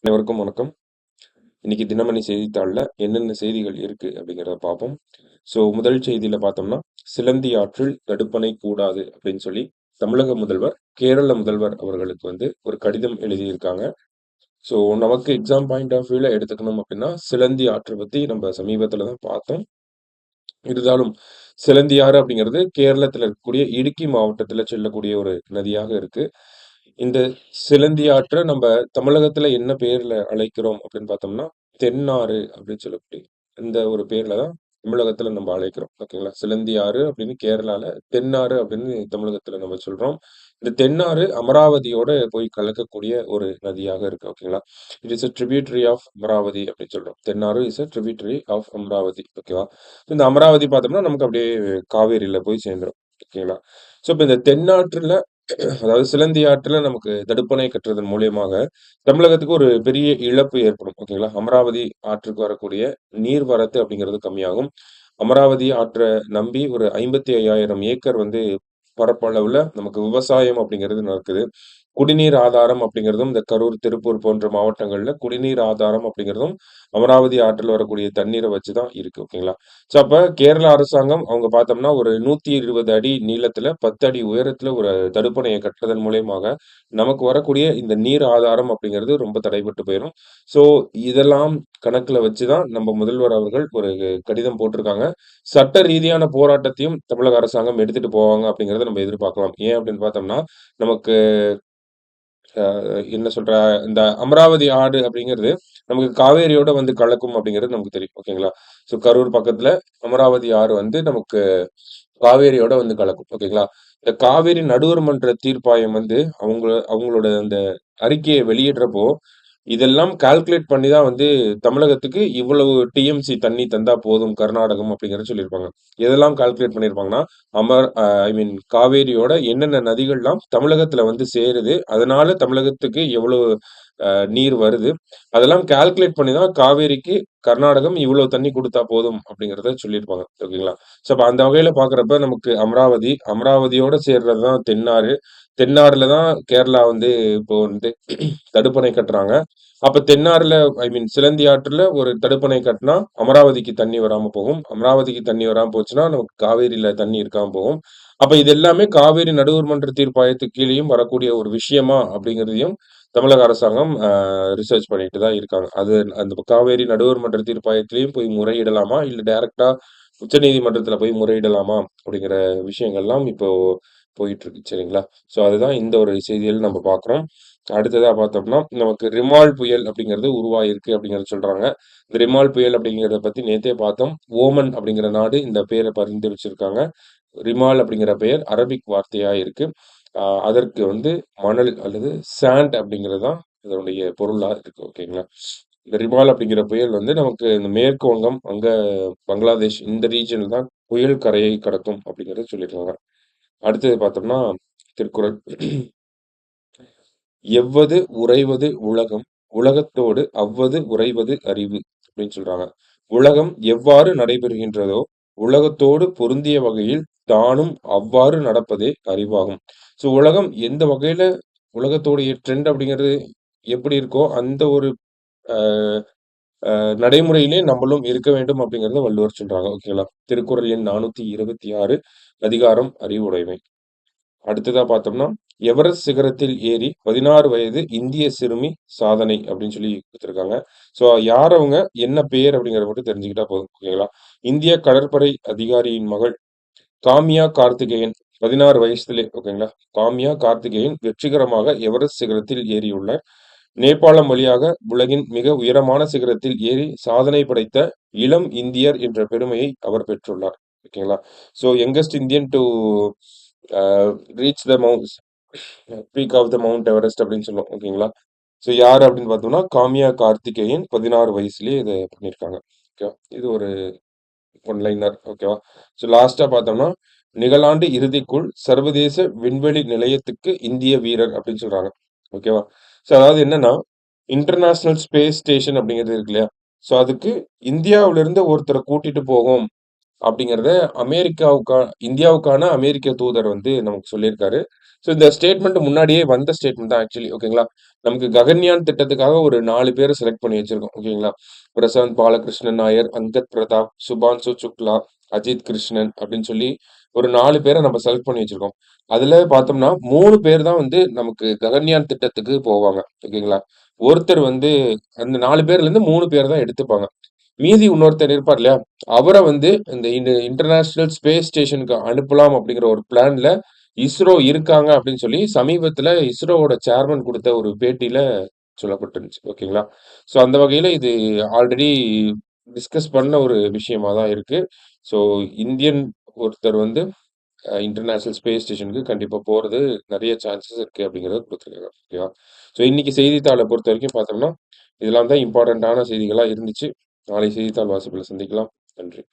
அனைவருக்கும் வணக்கம். இன்னைக்கு தினமணி செய்தித்தாள்ல என்னென்ன செய்திகள் இருக்கு அப்படிங்கிறத பார்ப்போம். முதல் செய்தியில பார்த்தோம்னா, சிலந்தி ஆற்றில் தடுப்பணை கூடாது அப்படின்னு சொல்லி தமிழக முதல்வர், கேரள முதல்வர் அவர்களுக்கு ஒரு கடிதம் எழுதியிருக்காங்க. ஸோ நமக்கு எக்ஸாம் பாயிண்ட் ஆஃப் வியூல எடுத்துக்கணும் அப்படின்னா, சிலந்தி ஆற்றை பத்தி நம்ம சமீபத்துல தான் பார்த்தோம். இருந்தாலும் சிலந்தி ஆறு அப்படிங்கிறது கேரளத்துல இருக்கக்கூடிய இடுக்கி மாவட்டத்துல செல்லக்கூடிய ஒரு நதியாக இருக்கு. இந்த சிலந்தி ஆற்ற நம்ம தமிழகத்துல என்ன பேர்ல அழைக்கிறோம் அப்படின்னு பார்த்தோம்னா, தென்னாறு அப்படின்னு சொல்லக்கூடிய இந்த ஒரு பேர்ல தான் தமிழகத்துல நம்ம அழைக்கிறோம். ஓகேங்களா? சிலந்தி ஆறு அப்படின்னு கேரளால, தென்னாறு அப்படின்னு தமிழகத்துல நம்ம சொல்றோம். இந்த தென்னாறு அமராவதியோட போய் கலக்கக்கூடிய ஒரு நதியாக இருக்கு. ஓகேங்களா? It is a tributary of Amaravati அப்படின்னு சொல்றோம். Thennaru is a tributary of Amaravati. ஓகேவா? இந்த அமராவதி பார்த்தோம்னா, நமக்கு அப்படியே காவேரியில போய் சேர்ந்துரும். ஓகேங்களா? இப்ப இந்த தென்னாற்றுல அதாவது சிலந்தி ஆற்றுல நமக்கு தடுப்பணை கட்டுறதன் மூலியமாக தமிழகத்துக்கு ஒரு பெரிய இழப்பு ஏற்படும். ஓகேங்களா? அமராவதி ஆற்றுக்கு வரக்கூடிய நீர்வரத்து அப்படிங்கிறது கம்மியாகும். அமராவதி ஆற்ற நம்பி ஒரு 55,000 ஏக்கர் பரப்பளவுல நமக்கு விவசாயம் அப்படிங்கிறது நடக்குது. குடிநீர் ஆதாரம் அப்படிங்கிறதும் இந்த கரூர், திருப்பூர் போன்ற மாவட்டங்கள்ல குடிநீர் ஆதாரம் அப்படிங்கிறதும் அமராவதி ஆற்றில் வரக்கூடிய தண்ணீரை வச்சு தான் இருக்கு. ஓகேங்களா? அப்ப கேரள அரசாங்கம் அவங்க பார்த்தோம்னா, ஒரு 120 அடி நீளத்துல 10 அடி உயரத்துல ஒரு தடுப்பணைய கட்டுறதன் மூலியமாக, நமக்கு வரக்கூடிய இந்த நீர் ஆதாரம் அப்படிங்கிறது ரொம்ப தடைபட்டு போயிரும். ஸோ இதெல்லாம் கணக்குல வச்சு தான் நம்ம முதல்வர் அவர்கள் ஒரு கடிதம் போட்டிருக்காங்க. சட்ட ரீதியான போராட்டத்தையும் தமிழக அரசாங்கம் எடுத்துட்டு போவாங்க அப்படிங்கிறத நம்ம எதிர்பார்க்கலாம். ஏன் அப்படின்னு பார்த்தோம்னா, நமக்கு அ என்ன சொல்ற இந்த அமராவதி ஆறு அப்படிங்கிறது நமக்கு காவேரியோட கலக்கும் அப்படிங்கிறது நமக்கு தெரியும். ஓகேங்களா? கரூர் பக்கத்துல அமராவதி ஆறு நமக்கு காவேரியோட கலக்கும். ஓகேங்களா? இந்த காவேரி நடுவர் மன்ற தீர்ப்பாயம் அவங்களோட அந்த அறிக்கைய வெளியிடுறப்போ, இதெல்லாம் கால்குலேட் பண்ணி தான் தமிழகத்துக்கு இவ்வளவு டிஎம்சி தண்ணி தந்தா போதும் கர்நாடகம் அப்படிங்கிறத சொல்லியிருப்பாங்க. எதெல்லாம் கால்குலேட் பண்ணியிருப்பாங்கன்னா, ஐ மீன் காவேரியோட என்னென்ன நதிகள்லாம் தமிழகத்துல சேருது. அதனால தமிழகத்துக்கு எவ்வளவு நீர் வருது. அதெல்லாம் கால்குலேட் பண்ணி தான் காவேரிக்கு கர்நாடகம் இவ்வளவு தண்ணி குடுத்தா போதும் அப்படிங்கிறத சொல்லியிருப்பாங்க. ஓகேங்களா? அப்ப அந்த வகையில பார்க்கிறப்ப நமக்கு அமராவதியோட சேர்றது தான் தென்னாறு. தென்னாறுல தான் கேரளா இப்போ தடுப்பணை கட்டுறாங்க. அப்ப தென்னாறுல ஐ மீன் சிலந்தி ஆற்றுல ஒரு தடுப்பணை கட்டுனா, அமராவதிக்கு தண்ணி வராம போகும். அமராவதிக்கு தண்ணி வராம போச்சுன்னா, நமக்கு காவேரியில தண்ணி இருக்காம போகும். அப்ப இது எல்லாமே காவேரி நடுவர் மன்ற தீர்ப்பாயத்துக்கு கீழயும் வரக்கூடிய ஒரு விஷயமா அப்படிங்கிறதையும் தமிழக அரசாங்கம் ரிசர்ச் பண்ணிட்டு தான் இருக்காங்க. அது அந்த காவேரி நடுவர் மன்ற தீர்ப்பாயத்திலயும் போய் முறையிடலாமா? இல்ல டைரக்ட்டா உச்சநீதிமன்றத்துல போய் முறையிடலாமா? அப்படிங்கிற விஷயங்கள்லாம் இப்போ போயிட்டு இருக்கு. சரிங்களா? அதுதான் இந்த ஒரு செய்தியில நம்ம பார்க்குறோம். அடுத்ததா பார்த்தோம்னா, நமக்கு ரிமால் புயல் அப்படிங்கிறது உருவாகியிருக்கு அப்படிங்கிறத சொல்றாங்க. இந்த ரிமால் புயல் அப்படிங்கிறத பத்தி நேத்தே பார்த்தோம். ஓமன் அப்படிங்கிற நாடு இந்த பேர பரிந்துரைச்சிருக்காங்க. ரிமால் அப்படிங்கிற பெயர் அரபிக் வார்த்தையா இருக்கு. அதற்கு மணல் அல்லது சாண்ட் அப்படிங்கிறது தான் இதனுடைய பொருளா இருக்கு. ஓகேங்களா? இந்த ரிமால் அப்படிங்கிற புயல் நமக்கு இந்த மேற்கு வங்கம், அங்க பங்களாதேஷ் இந்த ரீஜியன்ல தான் புயல் கரையை கடக்கும் அப்படிங்கிறத சொல்லியிருக்காங்க. அடுத்தது பார்த்தோம்னா, திருக்குறள். "எவ்வது உறைவது உலகம், உலகத்தோடு அவ்வது உறைவது அறிவு" அப்படின்னு சொல்றாங்க. உலகம் எவ்வாறு நடைபெறுகின்றதோ, உலகத்தோடு பொருந்திய வகையில் தானும் அவ்வாறு நடப்பதே அறிவாகும். உலகம் எந்த வகையில உலகத்தோடைய ட்ரெண்ட் அப்படிங்கிறது எப்படி இருக்கோ, அந்த ஒரு அ அ நடைமுறையிலே நம்மளும் இருக்க வேண்டும் அப்படிங்கிறத வள்ளுவர் சொல்றாங்க. ஓகேங்களா? திருக்குறள் எண் 426 அதிகாரம் அறிவுடைமை. அடுத்ததா பார்த்தோம்னா, எவரெஸ்ட் சிகரத்தில் ஏறி 16 வயது இந்திய சிறுமி சாதனை அப்படின்னு சொல்லி குடுத்திருக்காங்க. யார் அவங்க? என்ன பெயர்? அப்படிங்கிறத மட்டும் தெரிஞ்சுக்கிட்டா போதும். ஓகேங்களா? இந்திய கடற்படை அதிகாரியின் மகள் காமியா கார்த்திகேயன் 16 வயசுலே ஓகேங்களா? காமியா கார்த்திகேயன் வெற்றிகரமாக எவரெஸ்ட் சிகரத்தில் ஏறியுள்ளார். நேபாளம் வழியாக உலகின் மிக உயரமான சிகரத்தில் ஏறி சாதனை படைத்த இளம் இந்தியர் என்ற பெருமையை அவர் பெற்றுள்ளார். ஓகேங்களா? Youngest Indian to a reach the peak of the mount Everest அப்படின்னு சொல்லுவோம். ஓகேங்களா? யாரு அப்படின்னு பார்த்தோம்னா, காமியா கார்த்திகேயன் 16 வயசுலயே இத பண்ணியிருக்காங்க. ஓகேவா? இது ஒரு ஒன் லைனர். ஓகேவா? லாஸ்ட்டா பார்த்தோம்னா, நிகழாண்டு இறுதிக்குள் சர்வதேச விண்வெளி நிலையத்துக்கு இந்திய வீரர் அப்படின்னு சொல்றாங்க. ஓகேவா? அதாவது என்னன்னா, இன்டர்நேஷனல் ஸ்பேஸ் ஸ்டேஷன் அப்படிங்கிறது இருக்கு இல்லையா? அதுக்கு இந்தியாவுல இருந்து ஒருத்தர கூட்டிட்டு போகும் அப்படிங்கிறத இந்தியாவுக்கான அமெரிக்க தூதர் வந்து நமக்கு சொல்லியிருக்காரு. ஸோ இந்த ஸ்டேட்மெண்ட் முன்னாடியே வந்த ஸ்டேட்மெண்ட் தான் ஆக்சுவலி. ஓகேங்களா? நமக்கு ககன்யான் திட்டத்துக்காக ஒரு 4 பேர செலக்ட் பண்ணி வச்சிருக்கோம். ஓகேங்களா? பிரசாந்த் பாலகிருஷ்ணன் நாயர், அங்கத் பிரதாப், சுபான்சு சுக்லா, அஜித் கிருஷ்ணன் அப்படின்னு சொல்லி ஒரு 4 பேர நம்ம செலக்ட் பண்ணி வச்சிருக்கோம். அதுல பார்த்தோம்னா 3 பேர் தான் வந்து நமக்கு ககன்யான் திட்டத்துக்கு போவாங்க. ஓகேங்களா? ஒருத்தர் வந்து அந்த 4 பேர்லேருந்து 3 பேர் தான் எடுத்துப்பாங்க. மீதி இன்னொருத்தர் இருப்பார் இல்லையா? அவர வந்து இந்த இன்டர்நேஷனல் ஸ்பேஸ் ஸ்டேஷனுக்கு அனுப்பலாம் அப்படிங்கிற ஒரு பிளான்ல இஸ்ரோ இருக்காங்க அப்படின்னு சொல்லி சமீபத்துல இஸ்ரோவோட சேர்மன் குடுத்த ஒரு பேட்டியில சொல்லப்பட்டிருந்துச்சு. ஓகேங்களா? ஸோ அந்த வகையில இது ஆல்ரெடி டிஸ்கஸ் பண்ண ஒரு விஷயமா தான் இருக்கு. ஸோ இந்தியன் ஒருத்தர் வந்து இன்டர்நேஷனல் ஸ்பேஸ் ஸ்டேஷனுக்கு கண்டிப்பா போறது நெறைய சான்சஸ் இருக்கு அப்படிங்கிறத குடுத்துருக்காங்க. ஓகேவா? ஸோ இன்னைக்கு செய்தித்தாள பொறுத்தவரைக்கும் பார்த்தோம்னா, இதெல்லாம் தான் இம்பார்ட்டன்ட்டான செய்திகளா இருந்துச்சு. நாளை செய்தித்தாள் வாசிப்புல சந்திக்கலாம். நன்றி.